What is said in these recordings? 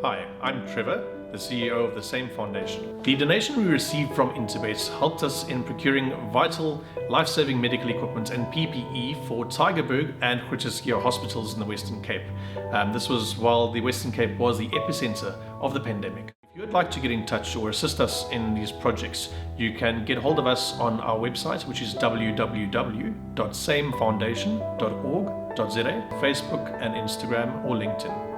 Hi, I'm Trevor, the CEO of the same foundation. The donation we received from Interbase helped us in procuring vital, life-saving medical equipment and PPE for Tygerberg and Groote Schuur hospitals in the Western Cape. This was while the Western Cape was the epicenter of the pandemic. If you would like to get in touch or assist us in these projects, you can get hold of us on our website, which is www.samefoundation.org.za, Facebook and Instagram or LinkedIn.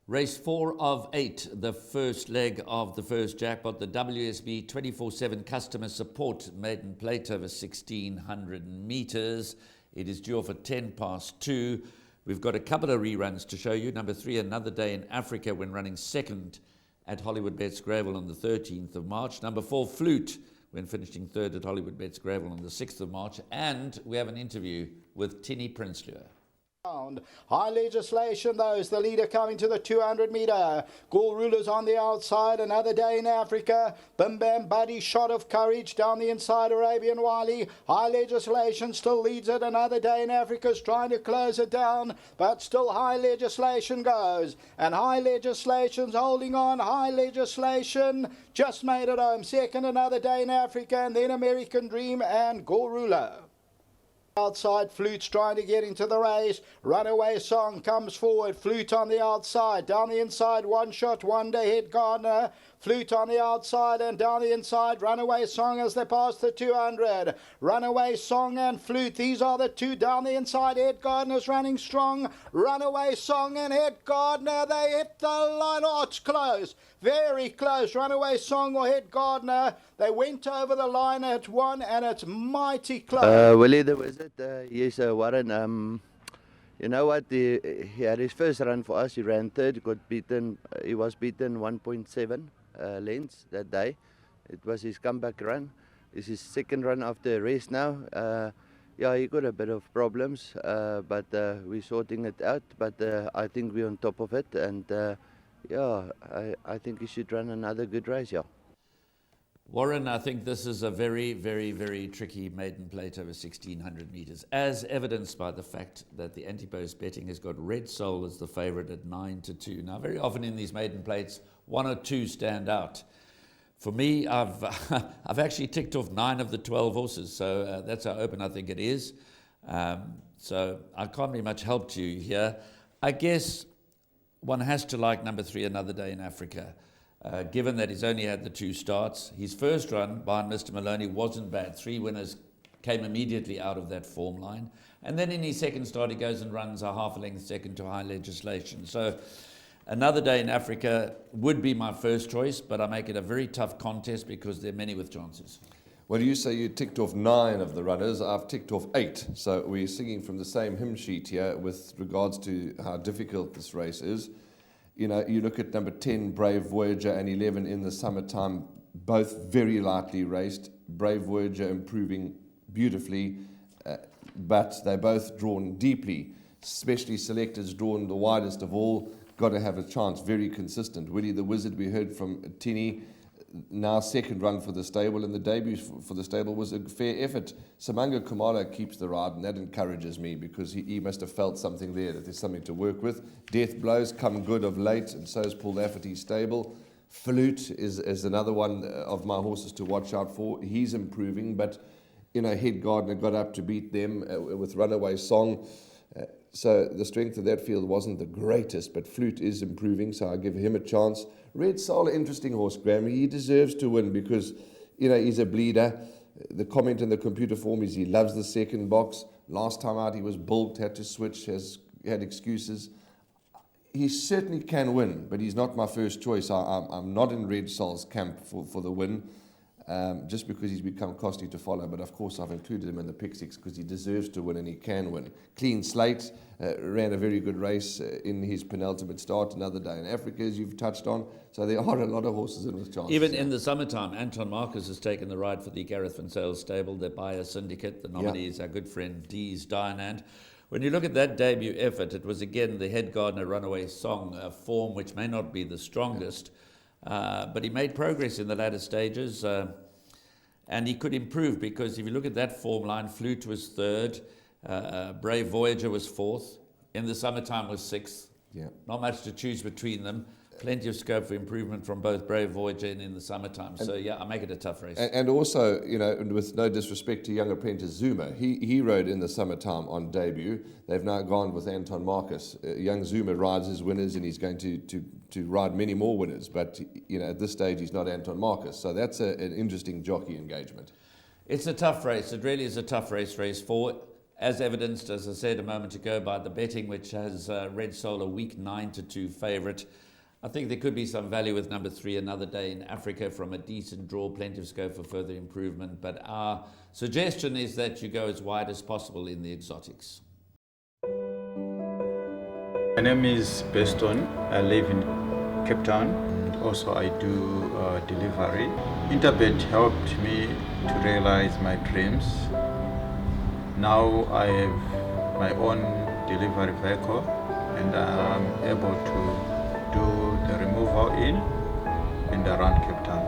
Race 4 of 8, the first leg of the first jackpot, the WSB 24/7 customer support maiden plate over 1,600 meters. It is due off at 2:10. We've got a couple of reruns to show you. Number 3, Another Day in Africa, when running second at Hollywood Bets Gravel on the 13th of March. Number 4, Flute, when finishing third at Hollywood Bets Gravel on the 6th of March. And we have an interview with Tinny Prinsloo. High Legislation, though, is the leader coming to the 200 meter. Gall Rulers on the outside. Another Day in Africa. Bim Bam Buddy, Shot of Courage down the inside. Arabian Wiley. High Legislation still leads it. Another Day in Africa is trying to close it down, but still High Legislation goes. And High Legislation's holding on. High Legislation just made it home. Second, Another Day in Africa, and then American Dream and Gall Ruler. Outside, Flute's trying to get into the race. Runaway Song comes forward. Flute on the outside. Down the inside, One Shot Wonder, Head Gardner. Flute on the outside and down the inside. Runaway Song as they pass the 200. Runaway Song and Flute. These are the two down the inside. Head Gardner's running strong. Runaway Song and Head Gardner. They hit the line. Oh, it's close. Very close. Runaway Song or Head Gardner. They went over the line at one, and it's mighty close. Willie the Wizard, yes, Warren. You know what? He had his first run for us. He ran third. Got beaten. He was beaten 1.7 lengths that day. It was his comeback run. It's his second run after a race now. Yeah, he got a bit of problems, but we're sorting it out. But I think we're on top of it, and yeah, I think he should run another good race. Yeah. Warren, I think this is a very, very, very tricky maiden plate over 1,600 meters, as evidenced by the fact that the anti-post betting has got Red Soul as the favorite at 9-2. Now, very often in these maiden plates, one or two stand out. For me, I've actually ticked off 9 of the 12 horses, so that's how open I think it is. So I can't be much help to you here. I guess one has to like number 3, Another Day in Africa. Given that he's only had the 2 starts. His first run behind Mr. Maloney wasn't bad. 3 winners came immediately out of that form line. And then in his second start, he goes and runs a half a length second to High Legislation. So Another Day in Africa would be my first choice, but I make it a very tough contest because there are many with chances. Well, you say you ticked off 9 of the runners. I've ticked off 8. So we're singing from the same hymn sheet here with regards to how difficult this race is. You know, you look at number 10, Brave Voyager, and 11 In the Summertime, both very lightly raced. Brave Voyager improving beautifully, but they're both drawn deeply. Specially Selected's drawn the widest of all. Got to have a chance, very consistent. Willie the Wizard, we heard from Tinny, now second run for the stable, and the debut for the stable was a fair effort. Samanga Kumalo keeps the ride, and that encourages me because he must have felt something there, that there's something to work with. Death Blows come good of late, and so is Paul Lafferty's stable. Flute is another one of my horses to watch out for. He's improving, but you know, Head Gardner got up to beat them with Runaway Song. So the strength of that field wasn't the greatest, but Flute is improving, so I give him a chance. Red Soul, interesting horse, Graham. He deserves to win because, you know, he's a bleeder. The comment in the computer form is he loves the second box. Last time out he was bulked, had to switch, had excuses. He certainly can win, but he's not my first choice. I'm not in Red Soul's camp for the win. Just because he's become costly to follow. But of course I've included him in the pick 6 because he deserves to win and he can win. Clean Slate ran a very good race in his penultimate start. Another Day in Africa, as you've touched on. So there are a lot of horses in with chances. Even in the summertime, Anton Marcus has taken the ride for the Gareth Van Sales stable, the buyer syndicate. The nominee is our good friend Dee's Dianand. When you look at that debut effort, it was again the Head Gardner Runaway Song, a form which may not be the strongest. But he made progress in the latter stages, and he could improve because if you look at that form line, Flute was third, Brave Voyager was fourth, In the Summertime was sixth, Yeah. Not much to choose between them. Plenty of scope for improvement from both Brave Voyager and in the summertime. So, yeah, I make it a tough race. And also, you know, with no disrespect to young apprentice Zuma, he rode in the summertime on debut. They've now gone with Anton Marcus. Young Zuma rides his winners, and he's going to ride many more winners. But, you know, at this stage, he's not Anton Marcus. So that's an interesting jockey engagement. It's a tough race. It really is a tough race 4. As evidenced, as I said a moment ago, by the betting, which has Red Soul a weak 9-2 favourite. I think there could be some value with number 3, Another Day in Africa, from a decent draw, plenty of scope for further improvement. But our suggestion is that you go as wide as possible in the exotics. My name is Beston. I live in Cape Town. Also, I do delivery. Interbet helped me to realize my dreams. Now I have my own delivery vehicle, and I'm able to do the removal in and around Cape Town.